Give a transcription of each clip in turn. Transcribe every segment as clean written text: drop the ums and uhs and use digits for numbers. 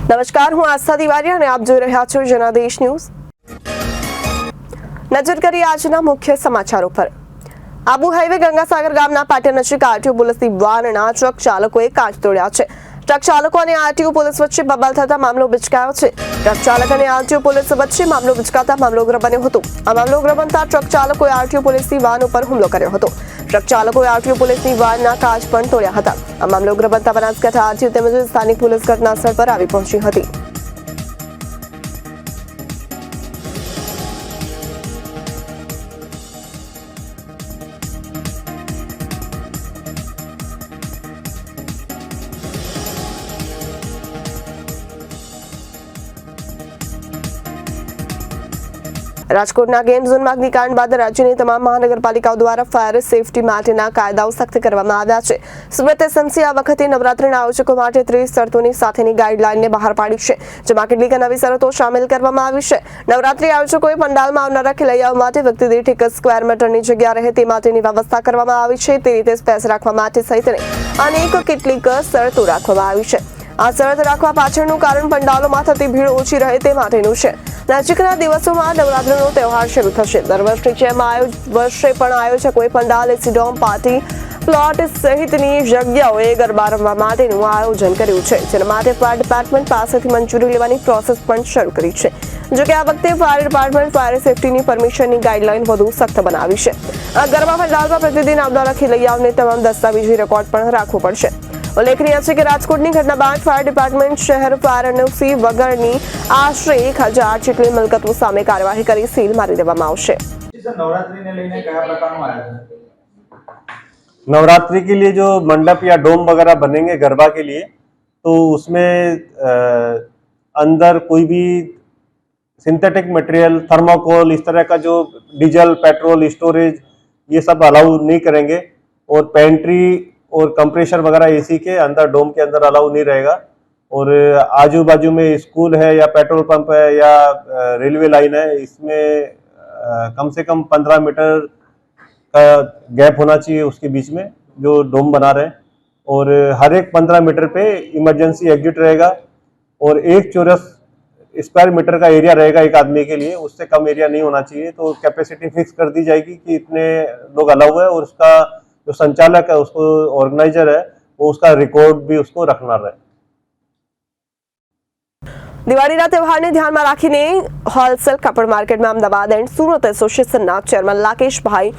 નમસ્કાર, હું આસ્થા તિવારી અને આપ જોઈ રહ્યા છો જનાદેશ ન્યૂઝ। નજર કરીએ આજના મુખ્ય સમાચારો પર। આબુ હાઈવે ગંગાસાગર ગામના પાટિયા નજીક આરટીઓ પોલીસની વાનના ટ્રક ચાલકોએ કાચ તોડ્યા છે। ટ્રક ચાલકો અને આરટીઓ પોલીસ વચ્ચે બબાલ થતા મામલો બિચકાયો છે। ટ્રક ચાલક અને આરટીઓ પોલીસ વચ્ચે મામલો બિચકાતા મામલો ઉગ્ર બન્યો હતો। આ મામલો ઉગ્ર બનતા ટ્રક ચાલકોએ આરટીઓ પોલીસની વાન ઉપર હુમલો કર્યો હતો। ટ્રક ચાલકોએ આરટીઓ પોલીસની વાનના કાચ પણ તોડ્યા હતા। આ મામલો ઉગ્ર બનતા બનાસકાંઠા આરટીઓ તેમજ સ્થાનિક પોલીસ ઘટનાસ્થળ પર આવી પહોંચી હતી। રાજકોટના ગેમ ઝોનમાં અગ્નિકાંડ બાદ રાજ્યની તમામ મહાનગરપાલિકાઓ દ્વારા ફાયર સેફટી માટેના કાયદાઓ સખ્ત કરવામાં આવ્યા છે। સુરત એસએમસી આ વખતે નવરાત્રિના આયોજકો માટે 30 શરતોની સાથેની ગાઈડલાઈનને બહાર પાડી છે, જેમાં કેટલીક નવી શરતો સામેલ કરવામાં આવી છે। નવરાત્રિ આયોજકોએ પંડાલમાં આવનારા ખેલૈયાઓ માટે વ્યક્તિ દીઠ 1 સ્ક્વેર મીટરની જગ્યા રહે તે માટેની વ્યવસ્થા કરવામાં આવી છે। તે રીતે સ્પેસ રાખવા માટે સહિતની અનેક કેટલીક શરતો રાખવામાં આવી છે। આ શરત રાખવા પાછળનું કારણ પંડાલોમાં થતી ભીડ ઓછી રહે તે માટેનું છે। નજીકના દિવસોમાં નવરાત્રિનો તહેવાર શરૂ થશે। દર વર્ષની જેમ વર્ષે પણ આયોજકોએ પંડાલ, એસી ડોમ, પાર્ટી પ્લોટ સહિતની જગ્યાઓએ ગરબા રમવા માટેનું આયોજન કર્યું છે, જેના માટે ફાયર ડિપાર્ટમેન્ટ પાસેથી મંજૂરી લેવાની પ્રોસેસ પણ શરૂ કરી છે। જોકે આ વખતે ફાયર ડિપાર્ટમેન્ટ ફાયર સેફટીની પરમિશનની ગાઈડલાઈન વધુ સખ્ત બનાવી છે। આ ગરબા પંડાલમાં પ્રતિદિન આવનારા ખેલૈયાઓને તમામ દસ્તાવેજી રેકોર્ડ પણ રાખવો પડશે। ઉલ્લેખનીય છે કે રાજકોટની ઘટના બાદ ફાયર ડિપાર્ટમેન્ટ શહેર ફાયર એનઓસી વગરની આશરે 1000 જેટલી મિલકતો સામે કાર્યવાહી કરી સીલ મારી દેવામાં આવશે। नवरात्रि के लिए जो मंडप या डोम वगैरह बनेंगे गरबा के लिए, तो उसमें अंदर कोई भी सिंथेटिक मटेरियल, थर्माकोल, इस तरह का जो डीजल, पेट्रोल, स्टोरेज, ये सब अलाउ नहीं करेंगे। और पेंट्री और कंप्रेशर वगैरह एसी के अंदर डोम के अंदर अलाउ नहीं रहेगा। और आजू बाजू में स्कूल है या पेट्रोल पंप है या रेलवे लाइन है, इसमें कम से कम 15 मीटर का गैप होना चाहिए उसके बीच में जो डोम बना रहे हैं। और हर एक 15 मीटर पे इमरजेंसी एग्जिट रहेगा और 1 चौरस स्क्वायर मीटर का एरिया रहेगा एक आदमी के लिए, उससे कम एरिया नहीं होना चाहिए। तो कैपेसिटी फिक्स कर दी जाएगी कि इतने लोग अलाउ है, और उसका जो संचालक है, उसको ऑर्गेनाइजर है, वो उसका रिकॉर्ड भी उसको रखना रहे। દિવાળીના તહેવારને ધ્યાનમાં રાખીને હોલસેલ કાપડ માર્કેટમાં અમદાવાદ એન્ડ સુરત એસોસિએશનના ચેરમેન લાકેશભાઈ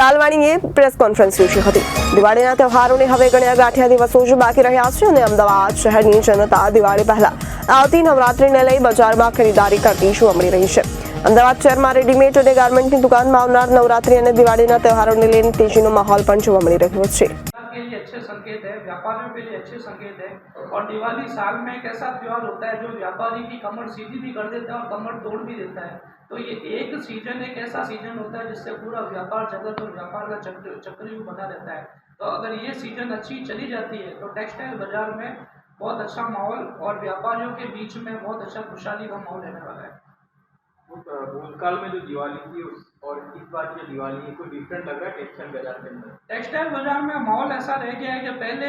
લાલવાણીએ પ્રેસ કોન્ફરન્સ યોજી હતી। દિવાળીના તહેવારોને હવે ગણ્યા ગાંઠ્યા દિવસો જ બાકી રહ્યા છે અને અમદાવાદ શહેરની જનતા દિવાળી પહેલા આવતી નવરાત્રિને લઈ બજારમાં ખરીદારી કરતી જોવા મળી રહી છે। અમદાવાદ શહેરમાં રેડીમેડ અને ગાર્મેન્ટની દુકાનમાં આવનાર નવરાત્રિ અને દિવાળીના તહેવારોને લઈને તેજીનો માહોલ પણ જોવા મળી રહ્યો છે। के लिए अच्छे संकेत है, व्यापारियों के लिए अच्छे संकेत है। और दिवाली साल में एक ऐसा त्योहार होता है जो व्यापारी की कमर सीधी भी कर देता है और कमर तोड़ भी देता है। तो ये एक सीजन, एक ऐसा सीजन होता है जिससे पूरा व्यापार जगत और व्यापार का चक्रव्यूह बना रहता है। तो अगर ये सीजन अच्छी चली जाती है तो टेक्सटाइल बाजार में बहुत अच्छा माहौल और व्यापारियों के बीच में बहुत अच्छा खुशहाली का माहौल रहने वाला है। भूतकाल में जो दिवाली थी और इस बार जो दिवाली है, कोई डिफरेंट लग रहा है टेक्सटाइल बाजार के अंदर? टेक्सटाइल बाजार में माहौल ऐसा रह गया है कि पहले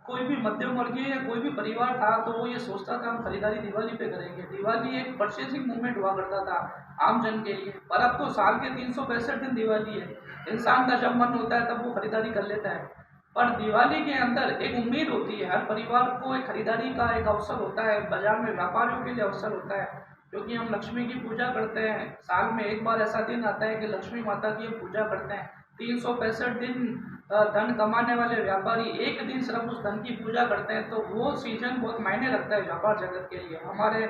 कोई भी मध्यम वर्गीय या कोई भी परिवार था तो वो ये सोचता था हम खरीदारी दिवाली पे करेंगे। दिवाली एक परचेसिंग मूवमेंट हुआ करता था आम जन के लिए, पर अब तो साल के 365 दिन दिवाली है। इंसान का जब मन होता है तब वो खरीदारी कर लेता है। पर दिवाली के अंदर एक उम्मीद होती है, हर परिवार को एक खरीदारी का एक अवसर होता है, बाजार में व्यापारियों के लिए अवसर होता है, क्योंकि हम लक्ष्मी की पूजा करते हैं। साल में एक बार ऐसा दिन आता है कि लक्ष्मी माता की हम पूजा करते हैं। 365 दिन धन कमाने वाले व्यापारी एक दिन सिर्फ उस धन की पूजा करते हैं, तो वो सीजन बहुत मायने रखता है व्यापार जगत के लिए, हमारे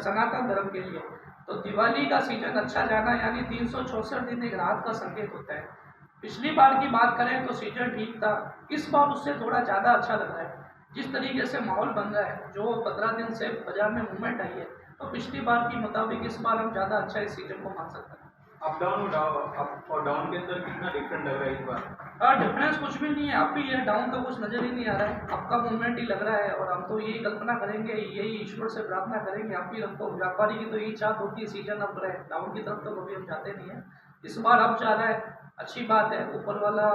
सनातन धर्म के लिए। तो दिवाली का सीजन अच्छा जाना यानी 364 दिन एक राहत का संकेत होता है। पिछली बार की बात करें तो सीजन ठीक था, इस बार उससे थोड़ा ज़्यादा अच्छा लग रहा है। जिस तरीके से माहौल बन रहा है, जो 15 दिन से बाजार में मूवमेंट आई है, तो पिछली बार की मुताबिक इस बार हम ज़्यादा अच्छा इस सीजन को मान सकते हैं। अप और डाउन के अंदर कितना डिफरेंट लग रहा है इस बार? डिफरेंस कुछ भी नहीं है, अप ही है, डाउन का कुछ नज़र ही नहीं आ रहा है। अप का मूवमेंट ही लग रहा है और हम तो यही कल्पना करेंगे, यही ईश्वर से प्रार्थना करेंगे, अप ही हमको व्यापारी की तो यही चाहत होती है सीजन अप रहे, डाउन की तरफ तो कभी हम जाते नहीं है। इस बार अप जा रहा है, अच्छी बात है, ऊपर वाला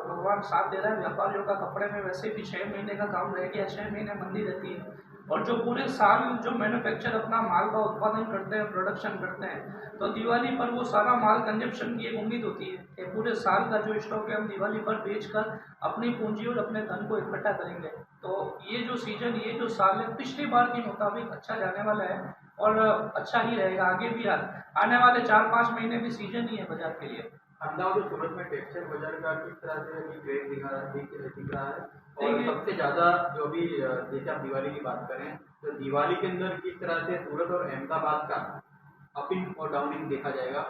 भगवान साथ दे रहा है। व्यापारियों का कपड़े में वैसे भी 6 महीने का काम रह गया, 6 महीने मंदी रहती है। और जो पूरे साल जो मैन्युफैक्चर अपना माल का उत्पादन करते हैं, प्रोडक्शन करते हैं, तो दिवाली पर वो सारा माल कंजप्शन की एक उम्मीद होती है कि पूरे साल का जो स्टॉक है हम दिवाली पर बेचकर अपनी पूंजी और अपने धन को इकट्ठा करेंगे। तो ये जो सीजन, ये जो साल है, पिछली बार के मुताबिक अच्छा जाने वाला है और अच्छा ही रहेगा। आगे भी आने वाले 4-5 महीने भी सीजन ही है बाजार के लिए। अहमदाबाद और सूरत में टेक्सटाइल बाजार का किस तरह से अभी ट्रेंड दिख रहा है, और सबसे ज़्यादा जो भी जैसे आप दिवाली की बात करें तो दिवाली के अंदर किस तरह से सूरत और अहमदाबाद का अपिंग और डाउनिंग देखा जाएगा?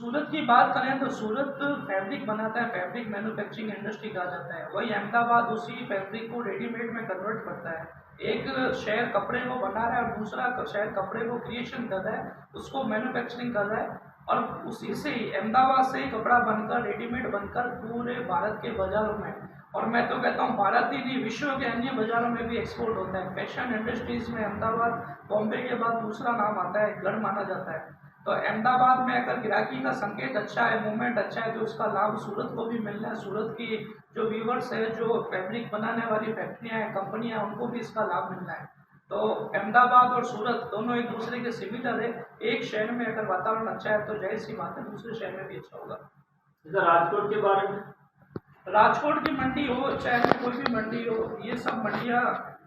सूरत की बात करें तो सूरत फैब्रिक बनाता है, फैब्रिक मैन्युफैक्चरिंग इंडस्ट्री कहा जाता है। वही अहमदाबाद उसी फैब्रिक को रेडीमेड में कन्वर्ट करता है। एक शहर कपड़े को बना रहा है और दूसरा शहर कपड़े को क्रिएशन कर रहा है, उसको मैन्युफैक्चरिंग कर रहा है, और उसी से ही अहमदाबाद से ही कपड़ा बनकर रेडीमेड बनकर पूरे भारत के बाज़ारों में, और मैं तो कहता हूँ भारत ही नहीं विश्व के अन्य बाज़ारों में भी एक्सपोर्ट होता है। फैशन इंडस्ट्रीज़ में अहमदाबाद बॉम्बे के बाद दूसरा नाम आता है, गढ़ माना जाता है। तो अहमदाबाद में अगर गिराकी का संकेत अच्छा है, मूवमेंट अच्छा है, तो उसका लाभ सूरत को भी मिलना है। सूरत की जो व्यूवर्स है, जो फैब्रिक बनाने वाली फैक्ट्रियाँ हैं, कंपनियाँ, उनको भी इसका लाभ मिलना है। तो अहमदाबाद और सूरत दोनों एक दूसरे के सिमिलर है। एक शहर में अगर वातावरण अच्छा है तो जाहिर सी बात है दूसरे शहर में भी अच्छा होगा। जैसे राजकोट के बारे में, राजकोट की मंडी हो चाहे कोई भी मंडी हो, ये सब मंडियाँ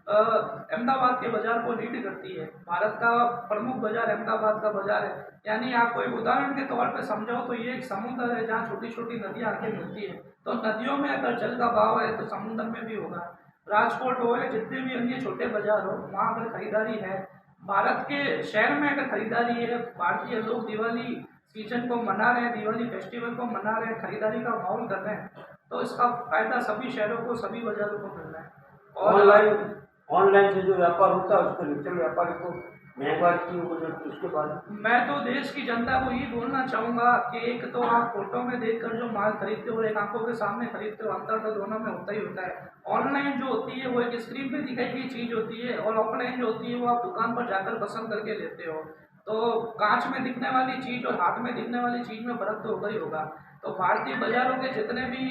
अहमदाबाद के बाजार को लीड करती है। भारत का प्रमुख बाजार अहमदाबाद का बाजार है। यानी आपको एक उदाहरण के तौर पे समझाओ तो ये एक समुद्र है जहाँ छोटी छोटी नदियाँ आके मिलती है। तो नदियों में अगर जल का बहाव है तो समुद्र में भी होगा। राजकोट हो या जितने भी अन्य छोटे बाजार हो, वहाँ अगर खरीदारी है, भारत के शहर में अगर खरीदारी है, भारतीय लोग दिवाली सीजन को मना रहे हैं, दिवाली फेस्टिवल को मना रहे हैं, खरीदारी का माहौल कर रहे हैं, तो इसका फायदा सभी शहरों को, सभी बाजारों को मिल रहा है। और ऑनलाइन से जो व्यापार होता है उसको रिटेल व्यापारी को महंगा की उसके बाद मैं तो देश की जनता को ये बोलना चाहूँगा कि एक तो आप फोटो में देखकर जो माल खरीदते हो और एक आंखों के सामने खरीदते हो, अंतर तो दोनों में होता ही होता है। ऑनलाइन जो होती है वो एक स्क्रीन पे दिखाई गई चीज़ होती है, और ऑफलाइन जो होती है वो आप दुकान पर जाकर पसंद करके लेते हो। तो कांच में दिखने वाली चीज़ और हाथ में दिखने वाली चीज़ में फर्क तो होगा ही होगा। तो भारतीय बाजारों के जितने भी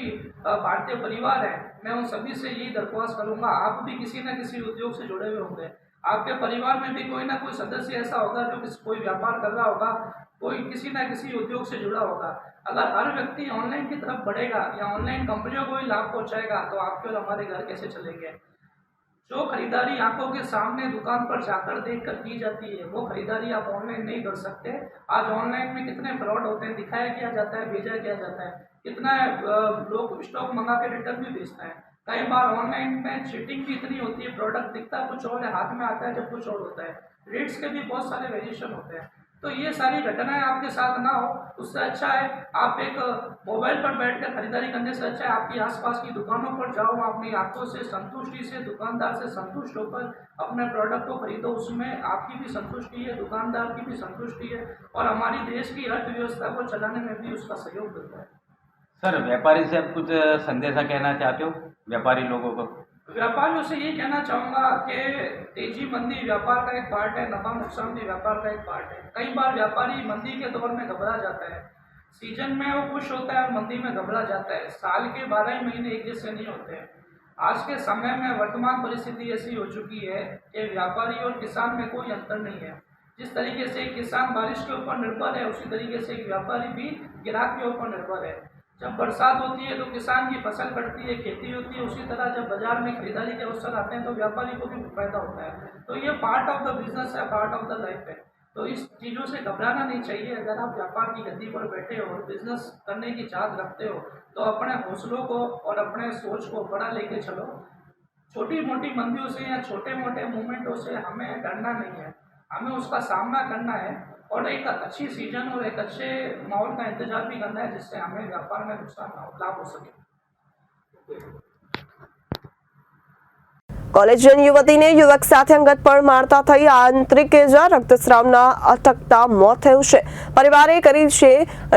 भारतीय परिवार हैं, मैं उन सभी से यही दरख्वास्त करूँगा, आप भी किसी न किसी उद्योग से जुड़े हुए होंगे, आपके परिवार में भी कोई ना कोई सदस्य ऐसा होगा जो कोई व्यापार कर रहा होगा, कोई किसी ना किसी उद्योग से जुड़ा होगा। अगर हर व्यक्ति ऑनलाइन की तरफ बढ़ेगा या ऑनलाइन कंपनियों को ही लाभ पहुंचाएगा तो आपके और हमारे घर कैसे चलेंगे। जो खरीदारी आंखों के सामने दुकान पर जाकर देखकर की जाती है, वो खरीदारी आप ऑनलाइन नहीं कर सकते। आज ऑनलाइन में कितने फ्रॉड होते हैं, दिखाया क्या जाता है, भेजा क्या जाता है, कितना लोग स्टॉक मंगा के रिटर्न भी भेजते हैं। कई बार ऑनलाइन में चीटिंग भी इतनी होती है, प्रोडक्ट दिखता कुछ और है, हाथ में आता है जब कुछ और होता है। रेट्स के भी बहुत सारे वेरिएशन होते हैं। तो ये सारी घटनाएं आपके साथ ना हो, उससे अच्छा है आप एक मोबाइल पर बैठकर खरीदारी करने से अच्छा है आपकी आसपास की दुकानों पर जाओ, अपनी आंखों से संतुष्टि से, दुकानदार से संतुष्ट होकर अपने प्रोडक्ट को खरीदो। उसमें आपकी भी संतुष्टि है, दुकानदार की भी संतुष्टि है, और हमारी देश की अर्थव्यवस्था को चलाने में भी उसका सहयोग मिलता है। सर, व्यापारी से आप कुछ संदेशा कहना चाहते हो व्यापारी लोगों को? व्यापारियों से ये कहना चाहूँगा कि तेजी मंदी व्यापार का एक पार्ट है, नफा नुकसान भी व्यापार का एक पार्ट है। कई बार व्यापारी मंदी के दौर में घबरा जाता है, सीजन में वो खुश होता है और मंदी में घबरा जाता है। साल के 12 महीने एक जैसे नहीं होते हैं। आज के समय में वर्तमान परिस्थिति ऐसी हो चुकी है कि व्यापारी और किसान में कोई अंतर नहीं है। जिस तरीके से किसान बारिश के ऊपर निर्भर है, उसी तरीके से व्यापारी भी ग्राहक के ऊपर निर्भर है। जब बरसात होती है तो किसान की फसल कटती है, खेती होती है, उसी तरह जब बाजार में खरीदारी के अवसर आते हैं तो व्यापारी को भी फायदा होता है। तो ये पार्ट ऑफ द बिजनेस है, पार्ट ऑफ द लाइफ है। तो इस चीज़ों से घबराना नहीं चाहिए। अगर आप व्यापार की गद्दी पर बैठे हो और बिजनेस करने की चाहत रखते हो तो अपने हौसलों को और अपने सोच को बड़ा लेके चलो। छोटी मोटी मंदियों से या छोटे मोटे मूवमेंटों से हमें डरना नहीं है, हमें उसका सामना करना है और एक अच्छी सीजन और एक अच्छे माहौल का इंतजार भी करना है जिससे हमें व्यापार में नुकसान ना हो, लाभ हो सके। કોલેજિયન યુવતીને યુવક સાથે અંગત પણ મારતા થઈ આંતરિક ઇજા, રક્તસ્રાવના અટકતા મોત થયું છે। પરિવારે કરી છે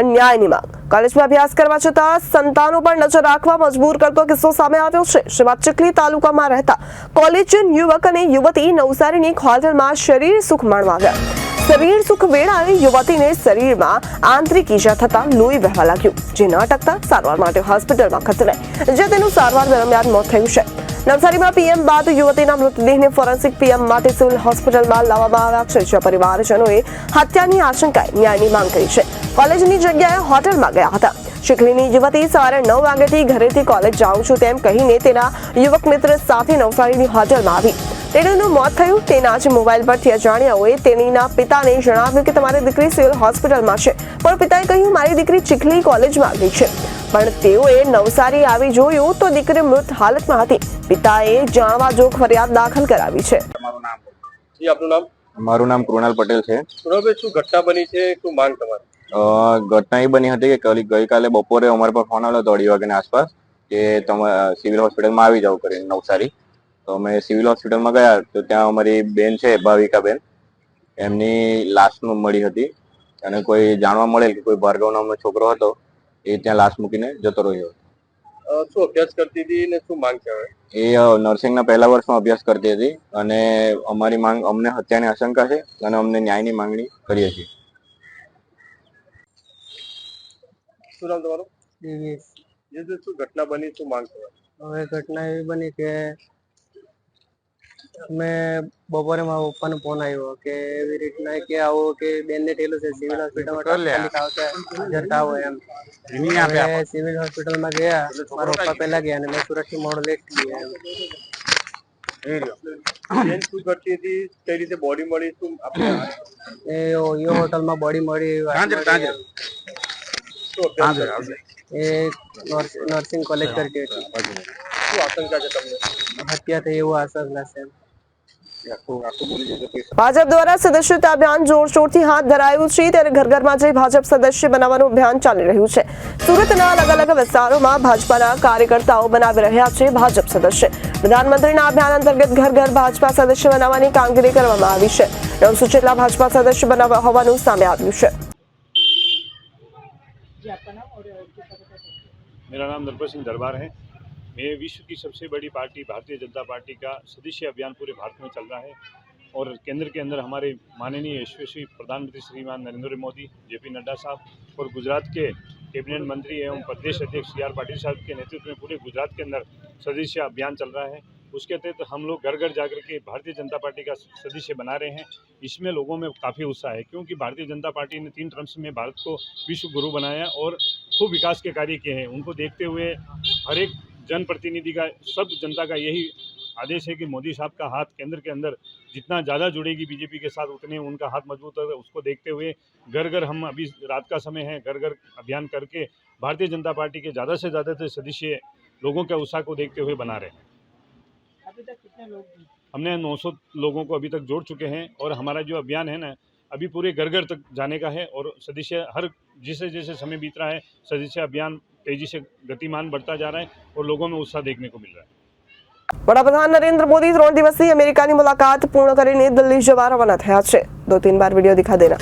ન્યાયની માંગ। કોલેજમાં અભ્યાસ કરવા છતાં સંતાનો પર નજર રાખવા મજબૂર કરતો કિસ્સો સામે આવ્યો છે। જેમાં ચીખલી તાલુકામાં રહેતા કોલેજિયન યુવક અને યુવતી નવસારીની એક હોટલમાં શરીર સુખ માણવા આવ્યા। શરીર સુખ વેળાએ યુવતીને શરીરમાં આંતરિક ઈજા થતા લોહી વહેવા લાગ્યું, જે ન અટકતા સારવાર માટે હોસ્પિટલમાં ખસેડાઈ, જ્યાં તેનું સારવાર દરમિયાન મોત થયું છે. નવસારીમાં પીએમ બાદ યુવતીના મૃતદેહને ફોરેન્સિક પીએમ માટે સિવિલ હોસ્પિટલમાં લાવવામાં આવ્યા છે, જ્યાં પરિવારજનોએ હત્યાની આશંકાએ ન્યાયની માંગ કરી છે. કોલેજની જગ્યાએ હોટલમાં ગયા હતા. શીખલીની યુવતી સવારે 9 વાગ્યાથી ઘરેથી કોલેજ જાઉં છું તેમ કહીને તેના યુવક મિત્ર સાથે નવસારીની હોટલમાં આવી. તેણીનું મોત થયું. તેના જ મોબાઈલ પરથી અજાણ્યાઓએ તેણીના પિતાને જણાવ્યું કે તમારી દીકરી સિવિલ હોસ્પિટલમાં છે, પણ પિતાએ કહ્યું મારી દીકરી ચીખલી કોલેજમાં ગઈ છે. પણ તેઓએ નવસારી આવી જોયું તો દીકરી મૃત હાલતમાં હતી. પિતાએ જાણવા જોગ ફરિયાદ દાખલ કરાવી છે. મારું નામ કૃણાલ પટેલ છે. શું ઘટના બની છે, શું માંગ તમારી? ઘટના એ બની હતી કે ગઈકાલે બપોરે અમારા પર ફોન આવ્યો હતો 2:30 વાગ્યાની આસપાસ કે તમે સિવિલ હોસ્પિટલમાં આવી જાવ કરીને નવસારી. તો અમે સિવિલ હોસ્પિટલમાં ગયા તો ત્યાં અમારી બેન છે ભાવિકાબેન, એમની લાશ મળી હતી અને કોઈ જાણવા મળેલ કે કોઈ ભાર્ગવ નામનો છોકરો હતો, એ ત્યાં લાશ મૂકીને જતો રહ્યો. શું અભ્યાસ કરતી હતી ને શું માંગ છે? એ નર્સિંગના પહેલા વર્ષમાં અભ્યાસ કરતી હતી અને અમારી માંગ, અમને હત્યાની આશંકા છે અને અમને ન્યાયની માંગણી કરીએ છીએ. શું નામ તમારું? શું ઘટના બની, શું માંગ છે? હવે ઘટના એવી બની કે મેં બપોરે મારા પપ્પાનો ફોન આવ્યો કે એવી રીતના કે આવો કે બેનને થયેલું છે, સિવિલ હોસ્પિટલમાં હાજર થાવ એમ. સિવિલ હોસ્પિટલમાં ગયા, મારા પપ્પા પહેલા ગયા અને મેં સુરતથી મોડો લેટ ગયા એમ. શું કરતી હતી, કઈ રીતે બોડી મળી, શું એ હોટલમાં બોડી મળી. એ નર્સિંગ કોલેજ કરતી હતી. શું આશંકા છે તમને? હત્યા થઈ એવું આશંકા છે. ભાજપ દ્વારા સદસ્યતા અભિયાન જોરશોરથી હાથ ધરાયું છે, ત્યારે ઘર ઘરમાં જઈ ભાજપ સદસ્ય બનાવવાનું અભિયાન ચાલી રહ્યું છે. સુરતના અલગ અલગ વિસ્તારોમાં ભાજપાના કાર્યકર્તાઓ બનાવી રહ્યા છે ભાજપ સદસ્ય. પ્રધાનમંત્રીના અભિયાન અંતર્ગત ઘર ઘર ભાજપા સદસ્ય બનાવવાની કામગીરી કરવામાં આવી છે. 900 જેટલા ભાજપા સદસ્ય બનાવવા હોવાનું સામે આવ્યું છે. मेरा नाम नरपत सिंह दरबार है। मैं विश्व की सबसे बड़ी पार्टी भारतीय जनता पार्टी का सदस्य अभियान पूरे भारत में चल रहा है और केंद्र के अंदर हमारे माननीय यशस्वी प्रधानमंत्री श्रीमान नरेंद्र मोदी, जेपी नड्डा साहब और गुजरात के कैबिनेट मंत्री एवं प्रदेश अध्यक्ष CR पाटिल साहब के नेतृत्व में पूरे गुजरात के अंदर सदस्य अभियान चल रहा है। उसके तहत हम लोग घर घर जाकर के भारतीय जनता पार्टी का सदस्य बना रहे हैं। इसमें लोगों में काफ़ी उत्साह है, क्योंकि भारतीय जनता पार्टी ने 3 टर्म्स में भारत को विश्व गुरु बनाया और खूब विकास के कार्य किए हैं। उनको देखते हुए हर एक जनप्रतिनिधि का, सब जनता का यही आदेश है कि मोदी साहब का हाथ केंद्र के अंदर जितना ज़्यादा जुड़ेगी बीजेपी के साथ, उतने उनका हाथ मजबूत होगा। उसको देखते हुए घर घर हम, अभी रात का समय है, घर घर अभियान करके भारतीय जनता पार्टी के ज़्यादा से ज़्यादा सदस्य लोगों के उत्साह को देखते हुए बना रहे हैं। अभी तक कितने लोग? हमने 900 लोगों को अभी तक जोड़ चुके हैं और हमारा जो अभियान है ना, अभी पूरे घर घर तक जाने का है और सदस्य हर जैसे जैसे समय बीत रहा है, सदस्य अभियान तेजी से गतिमान बढ़ता जा रहा है और लोगों में उत्साह देखने को मिल रहा है। વડાપ્રધાન નરેન્દ્ર મોદી 3 દિવસીય અમેરિકાની મુલાકાત પૂર્ણ કરીને દિલ્હી જવા રવાના થયા છે. 2-3 બાર વિડીયો દિખા દેના.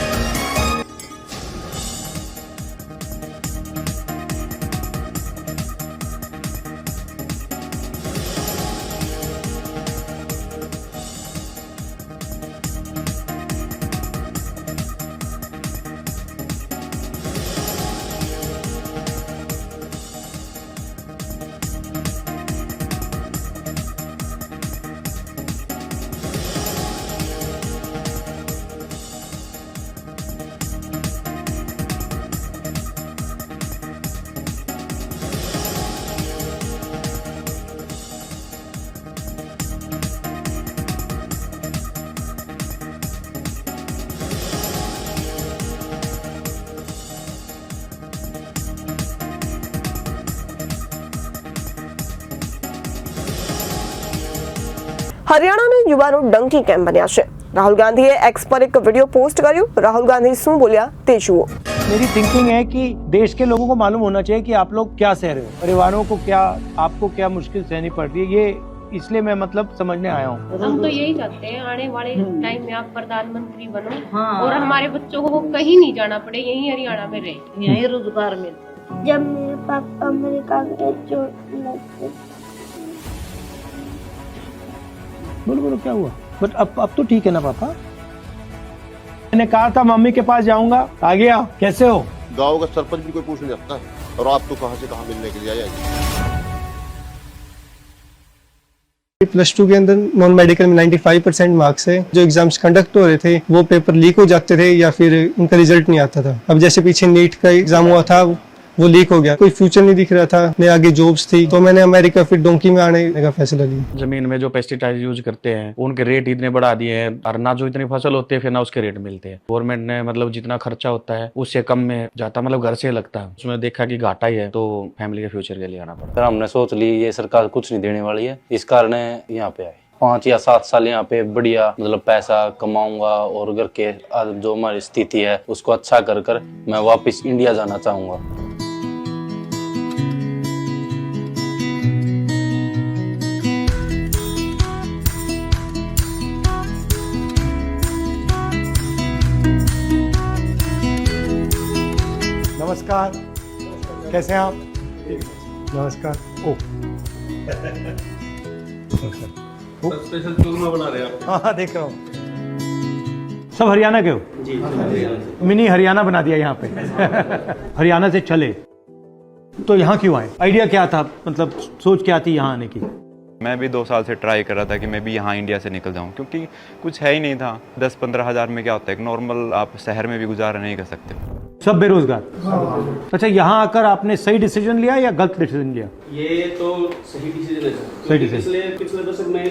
હરિયાણાના યુવાનો ડંકી કેમ બન્યા છે? રાહુલ ગાંધીએ એક્સ પર એક वीडियो पोस्ट કર્યું. રાહુલ ગાંધી શું બોલ્યા તે જુઓ. मेरी थिंकिंग है कि देश के लोगों को मालूम होना चाहिए कि आप लोग क्या सह रहे हो, परिवारों को क्या, आपको क्या मुश्किल सहनी पड़ रही है, ये इसलिए मैं मतलब समझने आया हूँ। हम तो यही चाहते हैं आने वाले टाइम में आप प्रधानमंत्री बनो और हमारे बच्चों को कहीं नहीं जाना पड़े, यहीं हरियाणा में रहे, यहीं रोजगार मिले। जब मेरे पापा अमेरिका गए जो बोलो बोलो क्या हुआ? बट अब तो ठीक है ना पापा? मैंने कहा था मम्मी के पास जाऊंगा, आ गया। कैसे हो? गांव का सरपंच भी कोई पूछ नहीं सकता, और आप तो कहां से कहां मिलने के लिए आए। +2 के अंदर नॉन मेडिकल में 95% मार्क्स है। जो एग्जाम्स कंडक्ट हो रहे थे वो पेपर लीक हो जाते थे या फिर उनका रिजल्ट नहीं आता था। अब जैसे पीछे नीट का एग्जाम हुआ था वो लीक हो गया, कोई फ्यूचर नहीं दिख रहा था, न आगे जॉब्स थी, तो मैंने अमेरिका फिर डोंकी में आने का फैसला लिया। जमीन में जो पेस्टिसाइड यूज करते हैं उनके रेट इतने बढ़ा दिए हैं, और ना जो इतनी फसल होती है फिर ना उसके रेट मिलते हैं। गवर्नमेंट ने मतलब जितना खर्चा होता है उससे कम में जाता, मतलब घर से लगता है, उसमें देखा कि घाटा ही है, तो फैमिली के फ्यूचर के लिए आना पड़ता है। हमने सोच ली ये सरकार कुछ नहीं देने वाली है, इस कारण यहाँ पे आए। 5 या 7 साल यहाँ पे बढ़िया मतलब पैसा कमाऊंगा, और घर के जो हमारी स्थिति है उसको अच्छा कर कर मैं वापस इंडिया जाना चाहूंगा। नमस्कार, कैसे हैं आप? नमस्कार। ओ स्पेशल चूरमा बना रहे हैं आप? हाँ, देख रहा हूँ। सब हरियाणा के हो? जी, मिनी हरियाणा बना दिया यहाँ पे। हरियाणा से चले तो यहाँ क्यों आए? आइडिया क्या था, मतलब सोच क्या थी यहाँ आने की? मैं भी 2 साल से ट्राई कर रहा था कि मैं भी यहाँ इंडिया से निकल जाऊँ, क्योंकि कुछ है ही नहीं था। 10-15 हज़ार में क्या होता है, एक नॉर्मल आप शहर में भी गुजारा नहीं कर सकते। सब बेरोजगार। अच्छा, यहाँ आकर आपने सही डिसीजन लिया या गलत डिसीजन लिया? ये तो सही डिसीजन है। सही डिसीजन। पिछले दशक में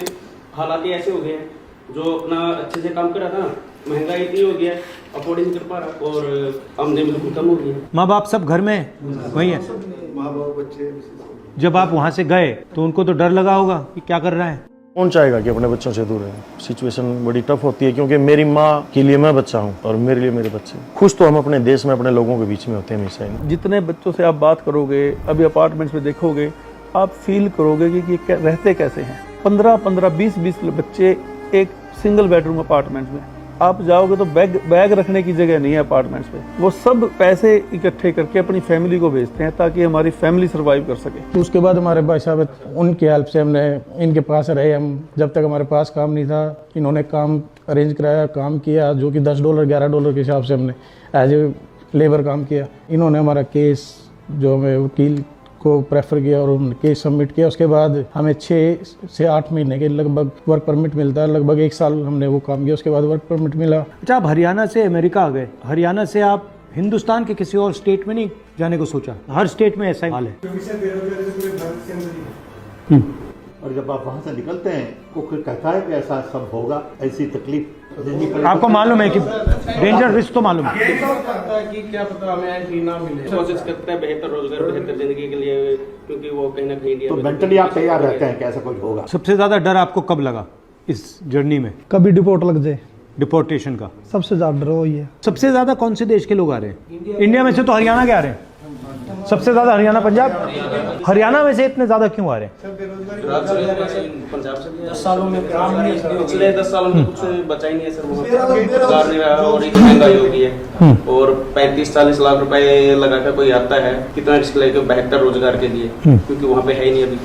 हालात ऐसे हो गए हैं, जो अपना अच्छे से काम कर रहा था, महंगाई इतनी हो गया, अफोर्ड नहीं कर पा रहा, और आमदनी बिल्कुल कम हो गई है। माँ बाप सब घर में वही है? माँ बाप बच्चे। जब आप वहाँ से गए तो उनको तो डर लगा होगा कि क्या कर रहा है? कौन चाहेगा कि अपने बच्चों से दूर रहे? सिचुएशन बड़ी टफ होती है, क्योंकि मेरी माँ के लिए मैं बच्चा हूँ और मेरे लिए मेरे बच्चे। खुश तो हम अपने देश में अपने लोगों के बीच में होते हैं हमेशा ही। जितने बच्चों से आप बात करोगे, अभी अपार्टमेंट्स में देखोगे, आप फील करोगे कि रहते कैसे हैं। 15-15, 20-20 बच्चे एक सिंगल बेडरूम अपार्टमेंट में। आप जाओगे तो बैग रखने की जगह नहीं है अपार्टमेंट्स में। वो सब पैसे इकट्ठे करके अपनी फैमिली को भेजते हैं ताकि हमारी फैमिली सर्वाइव कर सके। तो उसके बाद हमारे भाई साहब, उनकी हेल्प से हमने इनके पास रहे। हम जब तक हमारे पास काम नहीं था, इन्होंने काम अरेंज कराया, काम किया, जो कि $10 $11 के हिसाब से हमने एज ए लेबर काम किया। इन्होंने हमारा केस, जो हमें वकील को प्रेफर किया और उन्होंने केस सबमिट किया। उसके बाद हमें 6 से 8 महीने के लगभग वर्क परमिट मिलता है। लगभग 1 साल हमने वो काम किया, उसके बाद वर्क परमिट मिला। अच्छा, आप हरियाणा से अमेरिका आ गए। हरियाणा से आप हिंदुस्तान के किसी और स्टेट में नहीं जाने को सोचा? हर स्टेट में ऐसा ही हाल है। और जब आप वहाँ से निकलते हैं तो कोई कहता है कि ऐसा सब होगा, ऐसी तकलीफ आपको मालूम है कि डेंजर रिस्क तो मालूम है कि क्या पता हमें ना मिले। कोशिश करता है बेहतर रोजगार, बेहतर जिंदगी के लिए, क्योंकि वो कहीं ना कहीं तो मेंटली आप तैयार रहते हैं कि ऐसा कुछ होगा। सबसे ज्यादा डर आपको कब लगा इस जर्नी में? कभी डिपोर्ट लग जाए, डिपोर्टेशन का सबसे ज्यादा डर वही है। सबसे ज्यादा कौन से देश के लोग आ रहे हैं? इंडिया में से तो हरियाणा के आ रहे हैं सबसे ज्यादा। हरियाणा, पंजाब। हरियाणा में से इतने ज्यादा क्यों आ रहे हैं? पंजाब से 10 सालों में पिछले 10 सालों में कुछ बचा ही नहीं है सर। और महंगाई हो गई है, और 35-40 लाख रुपए लगा कर कोई आता है, कितना रिस्क लेकर बेहतर रोजगार के लिए, क्योंकि वहाँ पे है ही नहीं अभी।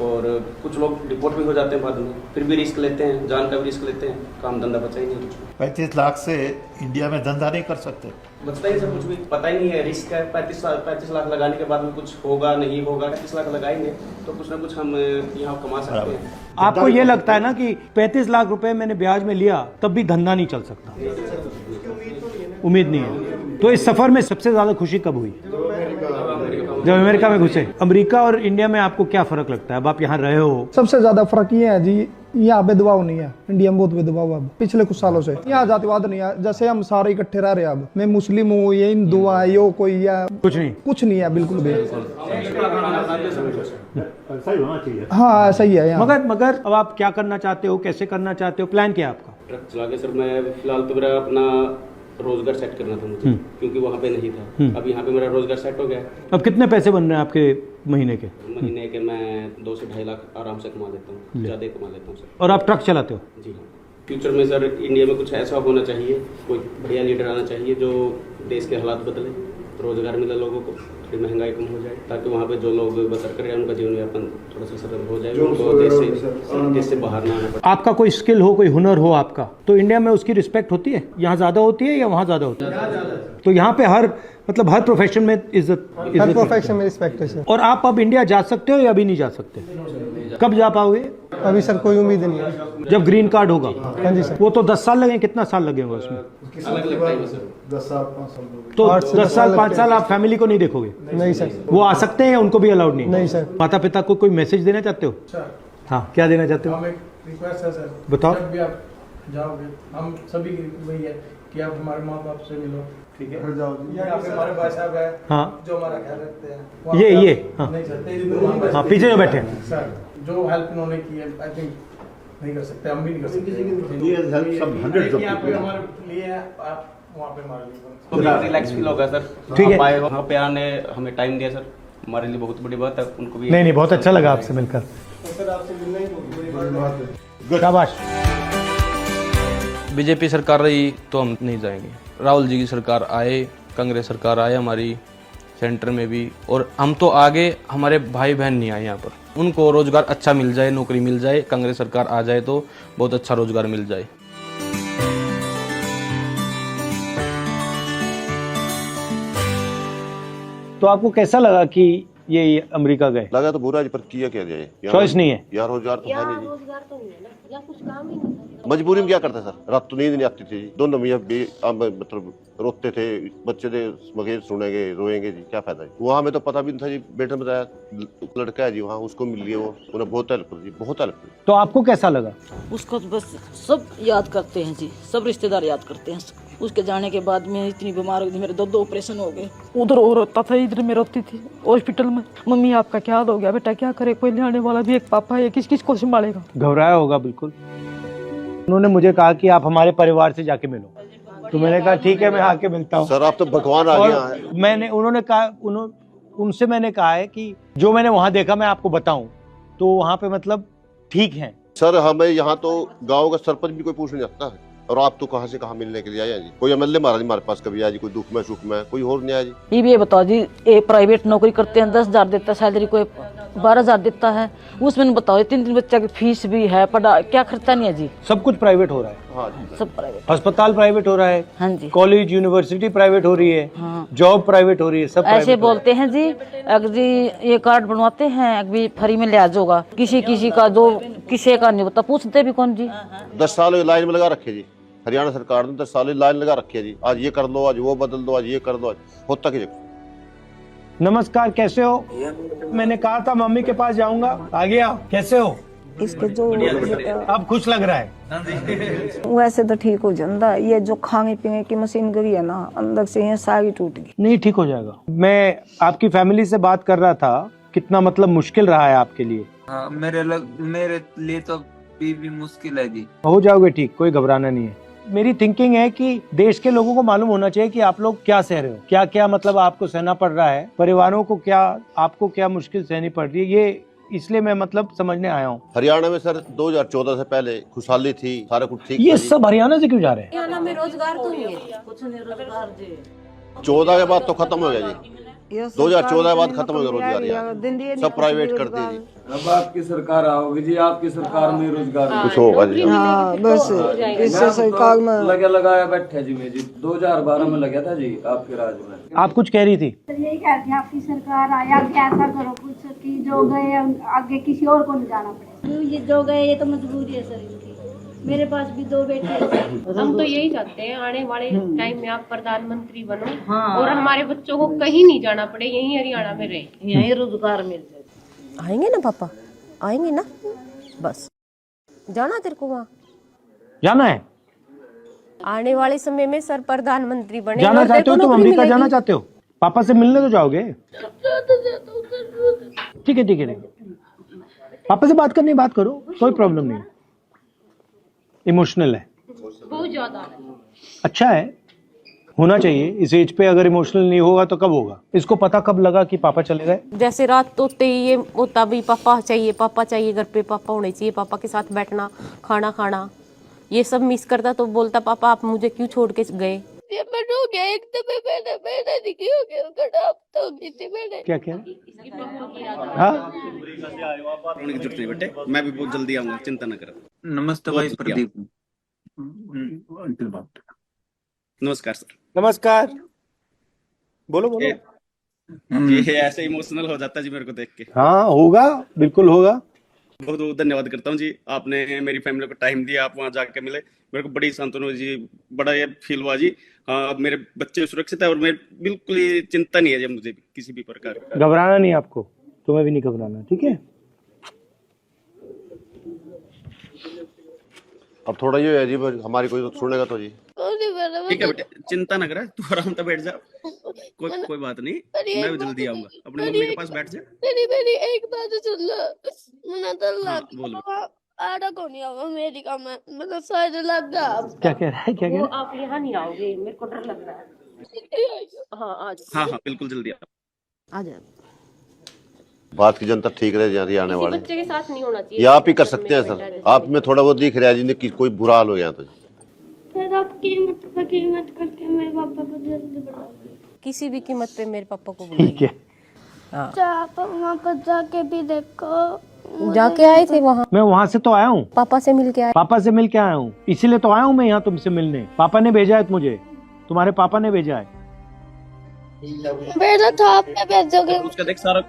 और कुछ लोग डिपोर्ट भी हो जाते हैं बाद में, फिर भी रिस्क लेते हैं, जान का भी रिस्क लेते हैं, काम धंधा बचा ही नहीं कुछ। 35 लाख से इंडिया में धंधा नहीं कर सकते, बचता ही सब कुछ भी पता ही नहीं है। रिस्क है, 35 लाख लगाने के बाद में कुछ होगा नहीं होगा। 35 लाख लगाएंगे तो कुछ ना कुछ हम यहाँ कमा सकते हैं। आपको ये लगता है ना कि 35 लाख रुपए मैंने ब्याज में लिया तब भी धंधा नहीं चल सकता? उम्मीद नहीं है। तो इस सफर में सबसे ज्यादा खुशी कब हुई? जब अमेरिका में घुसे। अमेरिका और इंडिया में आपको क्या फर्क लगता है? अब आप यहाँ रहे हो। सबसे ज्यादा फर्क ये है जी, यहाँ भेदभाव नहीं है। इंडिया में बहुत भेदभाव अब पिछले कुछ सालों से। यहाँ जातिवाद नहीं है, जैसे हम सारे इकट्ठे रह रहे हैं। अब मैं मुस्लिम हूँ, ये हिंदू है, यो कोई या कुछ नहीं है, बिल्कुल भी। हाँ सही है यहाँ। मगर अब आप क्या करना चाहते हो, कैसे करना चाहते हो, प्लान क्या है आपका? ट्रक चला के सर मैं फिलहाल तो मेरा अपना रोजगार सेट करना था मुझे, क्योंकि वहाँ पे नहीं था। अब यहाँ पे मेरा रोजगार सेट हो गया। अब कितने पैसे बन रहे हैं आपके महीने के? महीने के मैं 2 से 2.5 लाख आराम से कमा लेता हूँ, ज़्यादा कमा लेता हूँ सर। और आप ट्रक चलाते हो? जी हाँ। फ्यूचर में सर इंडिया में कुछ ऐसा होना चाहिए, कोई बढ़िया लीडर आना चाहिए जो देश के हालात बदले, रोजगार मिले लोगों को, कि महंगाई कम हो जाए, ताकि वहाँ पे जो लोग बसर कर रहे हैं उनका जीवन यापन थोड़ा सा सरल हो जाए, उनको देश से बाहर ना आना पड़े। आपका कोई स्किल हो, कोई हुनर हो आपका, तो इंडिया में उसकी रिस्पेक्ट होती है? यहाँ ज़्यादा होती है या वहाँ ज़्यादा होती है? तो यहाँ पे हर प्रोफेशन में इज्जत, हर प्रोफेशन में रिस्पेक्ट है सर। और आप अब इंडिया जा सकते हो या अभी नहीं जा सकते? कब जा पाओगे? अभी सर कोई उम्मीद नहीं है। जब ग्रीन कार्ड होगा? हाँ जी सर। वो तो 10 साल लगे, कितना साल लगेगा उसमें? अलग-अलग टाइम है सर। 10 साल 5 साल तो 10 साल 5 साल आप फैमिली को नहीं देखोगे? नहीं सर। वो आ सकते हैं या उनको भी अलाउड नहीं? नहीं सर। माता पिता को कोई मैसेज देना चाहते हो? हाँ, क्या देना चाहते हो? हम एक रिक्वेस्ट है सर, बताओ। जब भी आप जाओगे, हम सभी की वही है कि आप हमारे माँ बाप से मिलो, ठीक है? यहाँ पे हमारे भाई साहब है, हाँ, जो हमारा ख्याल रखते हैं। ये हाँ। नहीं सर, हाँ, पीछे जो बैठे हैं सर, जो हेल्प उन्होंने की है, आई थिंक नहीं कर सकते, हम भी नहीं कर सकते। ये हेल्प सब 100 यहाँ पे हमारे लिए है, आप वहाँ पे हमारे लिए तो रिलैक्स फील होगा सर। ठीक है। वहाँ पे आने हमें टाइम दिया सर, हमारे लिए बहुत बड़ी बात है। उनको भी नहीं, बहुत अच्छा लगा आपसे मिलकर। सर आपसे मिलना ही बहुत बड़ी बात है। शाबाश। बीजेपी सरकार रही तो हम नहीं जाएंगे। राहुल जी की सरकार आए, कांग्रेस सरकार आए हमारी सेंटर में भी, और हम तो आगे, हमारे भाई बहन नहीं आए यहाँ पर, उनको रोजगार अच्छा मिल जाए, नौकरी मिल जाए, कांग्रेस सरकार आ जाए तो बहुत अच्छा रोजगार मिल जाए। तो आपको कैसा लगा कि ये अमेरिका गए? लगा तो बुरा, पर किया क्या जाए, चॉइस नहीं है यार, रोजगार तो है नहीं जी। रोजगार तो नहीं है ना, या कुछ काम ही नहीं है। मजबूरी में क्या करते सर, रात तो नींद नहीं आती थी जी। दोनों मियाँ मतलब रोते थे, बच्चे थे मगेर सुनेंगे रोएंगे जी, क्या फायदा जी। वहाँ में तो पता भी नहीं था जी, बेटे ने बताया लड़का है जी वहाँ, उसको मिल लिया, वो उन्हें बहुत हेल्प कर जी, बहुत हेल्प कर। तो आपको कैसा लगा? उसको बस सब याद करते हैं जी, सब रिश्तेदार याद करते हैं। उसके जाने के बाद मैं इतनी बीमार हो गई, मेरे 2 ऑपरेशन हो गए। उधर और रोता था, इधर मैं रोती थी हॉस्पिटल में। मम्मी आपका क्या हाल हो गया बेटा, क्या करे, कोई ले वाला भी, एक पापा है, किस किस को संभालेगा। घबराया होगा बिल्कुल। उन्होंने मुझे कहा कि आप हमारे परिवार से जाके मिलो, तो मैंने कहा ठीक है, मैं आके मिलता हूँ। सर आप तो भगवान आ गया है। उन्होंने कहा, उनसे मैंने कहा है कि जो मैंने वहाँ देखा मैं आपको बताऊं, तो वहाँ पे मतलब ठीक है। सर हमें यहाँ तो गांव का सरपंच भी कोई पूछ नहीं सकता है, और आप तो कहाँ से कहाँ मिलने के लिए आया जी। कोई एमएलए महाराज हमारे पास कभी आया जी, कोई दुख में सुख में, कोई और नहीं आया जी। ये बताओ जी, एक प्राइवेट नौकरी करते हैं 10,000 देता है सैलरी, कोई 12,000 देता है, उसमें बताओ 3 बच्चा की फीस भी है, पढ़ा क्या खर्चा नहीं है जी। सब कुछ प्राइवेट हो रहा है। हाँ जी, सब प्राइवेट। अस्पताल प्राइवेट हो रहा है। हाँ जी। कॉलेज यूनिवर्सिटी प्राइवेट हो रही है। हाँ। जॉब प्राइवेट हो रही है, सब ऐसे बोलते हैं जी, अगर जी ये कार्ड बनवाते हैं अभी फ्री में लिहाज होगा, किसी का जो किसी का नहीं होता, पूछते भी कौन जी। 10 साल लाइन में लगा रखे जी, हरियाणा सरकार ने 10 साल लाइन लगा रखी है जी। आज ये कर दो, आज वो बदल दो, आज ये कर दो, आज होता कि। नमस्कार, कैसे हो? मैंने कहा था मम्मी के पास जाऊंगा, आ गया। कैसे हो? इसके जो अब खुश लग रहा है? वैसे तो ठीक हो जाता, ये जो खाने पीने की मशीन गई है ना, अंदर से ये सारी टूट गई। नहीं, ठीक हो जाएगा। मैं आपकी फैमिली से बात कर रहा था, कितना मतलब मुश्किल रहा है आपके लिए। हाँ, मेरे लिए तो भी मुश्किल है जी। हो जाओगे ठीक, कोई घबराना नहीं है। मेरी थिंकिंग है कि देश के लोगों को मालूम होना चाहिए कि आप लोग क्या सह रहे हो, क्या क्या मतलब आपको सहना पड़ रहा है, परिवारों को क्या, आपको क्या मुश्किल सहनी पड़ रही है, ये इसलिए मैं मतलब समझने आया हूँ। हरियाणा में सर 2014 से पहले खुशहाली थी, सारा कुछ ठीक। ये सब हरियाणा से क्यों जा रहे हैं? हरियाणा में रोजगार तो नहीं है, कुछ नहीं रोजगार जी। 14 के बाद तो खत्म हो गया जी, 2014 के बाद खत्म हो गया रोजगार यहाँ, सब प्राइवेट कर दी जी। अब आपकी सरकार आओगी जी, आपकी सरकार में रोजगार कुछ होगा जी। हाँ बस इससे सरकार में लगाया बैठे जी। मैं जी 2012 में लगा था जी आपके राज में। आप कुछ कह रही थी? यही कहते हैं आपकी सरकार आया, ऐसा करो कुछ कि जो गए आगे किसी और को नहीं जाना पड़े। ये जो गए ये तो मजबूरी है सर इनकी। मेरे पास भी 2 बेटे हैं। हम तो यही चाहते हैं आने वाले टाइम में आप प्रधानमंत्री बनो। हाँ। और हमारे बच्चों को कहीं नहीं जाना पड़े, यहीं हरियाणा में रहे, यहीं रोजगार मिल जाए। आएंगे ना पापा, आएंगे ना, बस जाना तेरे को वहाँ जाना है। आने वाले समय में सर प्रधानमंत्री बने। जाना चाहते हो तुम अमेरिका, जाना चाहते हो? पापा से मिलने तो जाओगे? ठीक है ठीक है, पापा से बात करनी, बात करो, कोई प्रॉब्लम नहीं। इमोशनल है बहुत ज्यादा। अच्छा है, होना चाहिए इस एज पे। अगर इमोशनल नहीं होगा तो कब होगा? इसको पता कब लगा कि पापा चले गए? जैसे रात तोते ये होता भी पापा चाहिए घर पे, पापा होने चाहिए, पापा के साथ बैठना, खाना खाना, ये सब मिस करता। तो बोलता पापा आप मुझे क्यों छोड़ के गए? ये मैंने हो गया एकदम मैंने दिखी हो गया खराब तो गई थी मैंने क्या क्या हाँ रोने की जरूरत नहीं बेटे, मैं भी बहुत जल्दी आऊंगा, चिंता न करो। नमस्ते भाई प्रदीप। नमस्कार सर। नमस्कार। बोलो बोलो। ये ऐसे इमोशनल हो जाता है जी मेरे को देख के। हाँ होगा, बिल्कुल होगा। बहुत बहुत धन्यवाद करता हूँ जी, आपने मेरी फैमिली को टाइम दिया, आप वहाँ जाके मिले, मेरे को बड़ी सांत्वना हुई जी, बड़ा ये फील हुआ जी। हाँ मेरे बच्चे सुरक्षित है और मैं बिल्कुल ही चिंता नहीं है जी मुझे किसी भी प्रकार का। घबराना नहीं आपको, तुम्हें भी नहीं घबराना, ठीक है। अब थोड़ा ये है जी, हमारी कोई तो सुनेगा तो जी। ठीक है बेटे, चिंता न करे, तू आराम से बैठ जा, कोई बात नहीं, मैं भी जल्दी आऊंगा। अपनी मम्मी के पास बैठ जा। मेरी एक बात सुन लो, मैंने तो बोलो। आड़ा को नहीं आऊंगा अमेरिका में, मतलब शायद लग गया। क्या कह रहा है, क्या कह रहा है? आप यहाँ नहीं आओगे, मेरे को डर लग रहा है। हाँ आज हाँ बिल्कुल जल्दी आ जाए। बात की जनता ठीक रहे जहाँ आने वाले, बच्चे के साथ नहीं होना चाहिए। ये आप ही कर सकते हैं सर, आप में थोड़ा बहुत दिख रहा है जिन्हें कि कोई बुरा हाल हो गया तो फिर आप कीमत करके मेरे पापा को जल्दी बुलाओ। किसी भी कीमत पे मेरे पापा को ठीक है। आप वहाँ पर जाके भी देखो। जाके आए थे वहाँ। मैं वहाँ से तो आया हूँ, पापा से मिल के आए। पापा से मिल के आया हूँ, इसीलिए तो आया हूँ मैं यहाँ तुमसे मिलने। पापा ने भेजा है मुझे, तुम्हारे पापा ने भेजा है। भेजा था, आपने भेजोगे। उसका देख सारा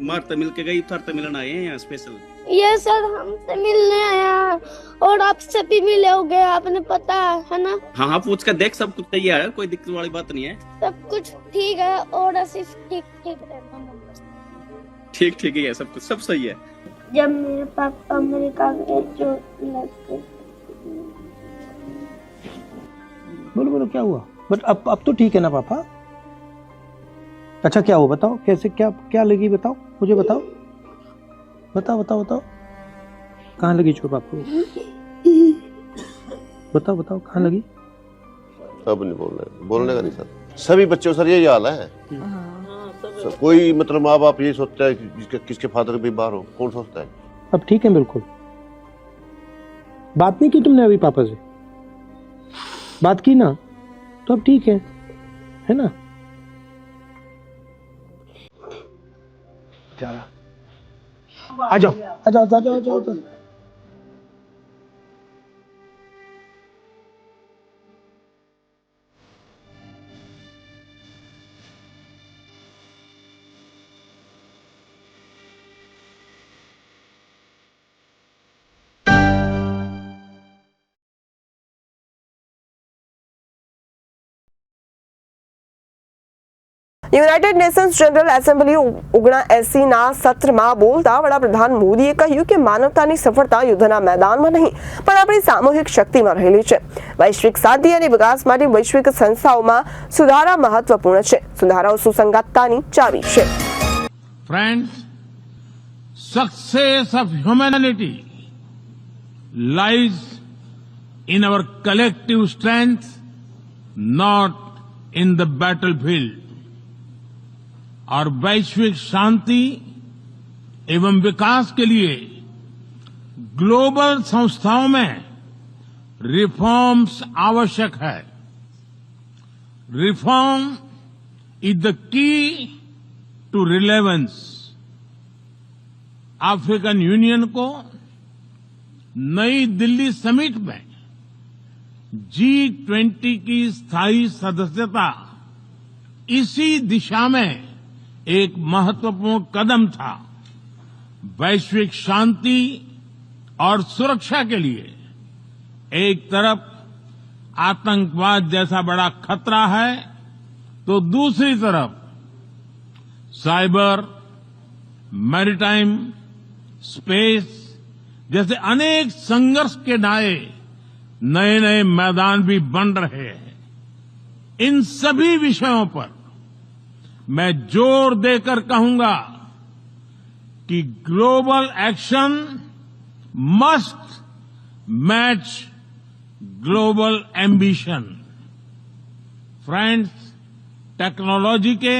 मार तो मिल के गई, उतार तो मिलना आए हैं यहाँ स्पेशल। ये सर हमसे मिलने आया और आपसे भी मिले होगे, आपने पता है ना। हाँ पूछ कर देख, सब कुछ तैयार है, कोई दिक्कत वाली बात नहीं है। सब कुछ ठीक है और सिर्फ ठीक रहना। ठीक ही है, सब कुछ सब सही है। जब मेरे पापा अमेरिका गए जो लगे। बोलो बोलो क्या हुआ? बट अब तो ठीक है ना पापा? अच्छा क्या हुआ बताओ, कैसे क्या लगी बताओ, मुझे बताओ बताओ कहाँ लगी चोट आपको? बताओ कहाँ लगी? सब नहीं बोलने का नहीं सर, सभी बच्चों सर यही हाल है। सर, कोई मतलब माँ बाप यही सोचता है कि किसके फादर भी बाहर हो, कौन सोचता है? अब ठीक है बिल्कुल। बात नहीं की तुमने अभी पापा से? बात की ना, तो अब ठीक है ना? आ जाओ। યુનાઇટેડ નેશન્સ જનરલ એસેમ્બલી 79ના સત્રમાં બોલતા વડાપ્રધાન મોદીએ કહ્યું કે માનવતાની સફળતા યુદ્ધના મેદાનમાં નહીં પણ આપણી સામૂહિક શક્તિમાં રહેલી છે। વૈશ્વિક શાંતિ અને વિકાસ માટે વૈશ્વિક સંસ્થાઓમાં સુધારા મહત્વપૂર્ણ છે। સુધારાઓ સુસંગતતાની ચાવી છે। Friends, success of humanity lies in our collective strength, not in the battlefield. और वैश्विक शांति एवं विकास के लिए ग्लोबल संस्थाओं में रिफॉर्म्स आवश्यक है। Reform is the key to relevance. African Union को नई दिल्ली समिट में G20 की स्थायी सदस्यता इसी दिशा में एक महत्वपूर्ण कदम था। वैश्विक शांति और सुरक्षा के लिए एक तरफ आतंकवाद जैसा बड़ा खतरा है तो दूसरी तरफ साइबर, मैरीटाइम, स्पेस जैसे अनेक संघर्ष के नए मैदान भी बन रहे हैं। इन सभी विषयों पर मैं जोर देकर कहूंगा कि global action must match global ambition. Friends, technology के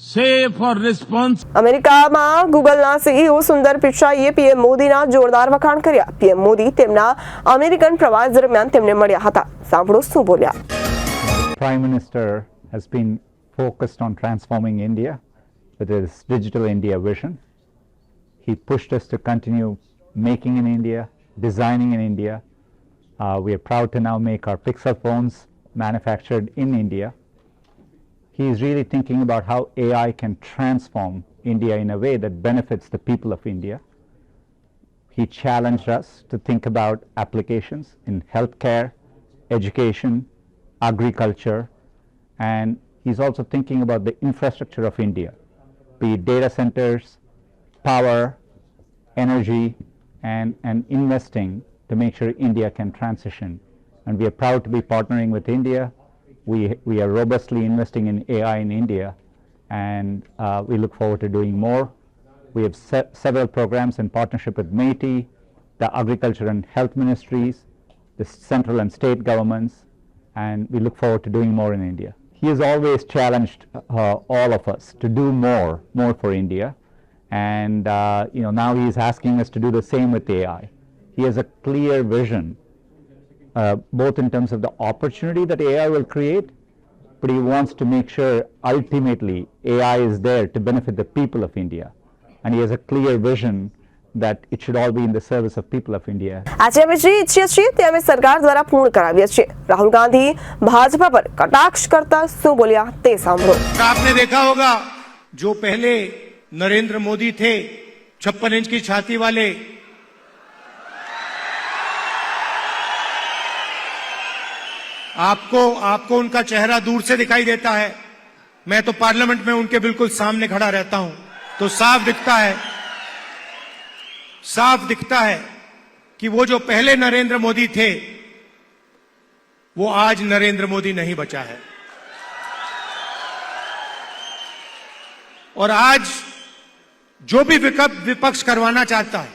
सेफ और रिस्पॉन्स। અમેરિકામાં ગૂગલના સીઈઓ સુંદર પિચાઈએ પીએમ મોદીના જોરદાર વખાણ કર્યા। પીએમ મોદી તેમના અમેરિકન પ્રવાસ દરમિયાન તેમને મળ્યા હતા। સાંભળો શું બોલ્યા। Prime Minister has been focused on transforming India with his Digital India vision. He pushed us to continue making in India, designing in India. We are proud to now make our Pixel phones manufactured in India. He is really thinking about how AI can transform India in a way that benefits the people of India. He challenged us to think about applications in healthcare, education, agriculture, and he's also thinking about the infrastructure of India, be it data centers, power, energy, and investing to make sure India can transition. And we are proud to be partnering with India. We are robustly investing in AI in India, and we look forward to doing more. We have several programs in partnership with MeitY, the Agriculture and Health Ministries, the central and state governments, and we look forward to doing more in India. He has always challenged all of us to do more for India, and now he is asking us to do the same with AI. He has a clear vision, both in terms of the opportunity that AI will create, but he wants to make sure ultimately AI is there to benefit the people of India. And he has a clear vision that it should all be in the service of people of India. આજે અમે જે ઈચ્છીએ છીએ તે અમે સરકાર દ્વારા પૂર્ણ કરાવીએ છીએ. રાહુલ ગાંધી ભાજપા પર કટાક્ષ કરતા શું બોલ્યા તે સાંભળો. आपने देखा होगा जो पहले नरेंद्र मोदी थे 56 इंच की छाती वाले, आपको उनका चेहरा दूर से दिखाई देता है. मैं तो पार्लियामेंट में उनके बिल्कुल सामने खड़ा रहता हूं, तो साफ दिखता है कि वो जो पहले नरेंद्र मोदी थे वो आज नरेंद्र मोदी नहीं बचा है. और आज जो भी विपक्ष करवाना चाहता है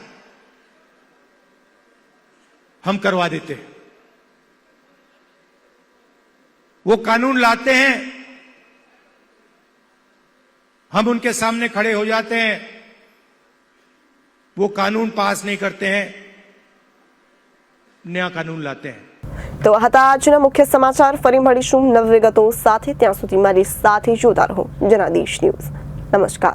हम करवा देते हैं. वो कानून लाते हैं, हम उनके सामने खड़े हो जाते हैं. वो कानून पास नहीं करते हैं, नया कानून लाते हैं. તો હતા આજના મુખ્ય સમાચાર. ફરી મળીશું નવી વિગતો સાથે. ત્યાં સુધી મારી સાથે જોતા રહો જનાદેશ ન્યૂઝ. નમસ્કાર.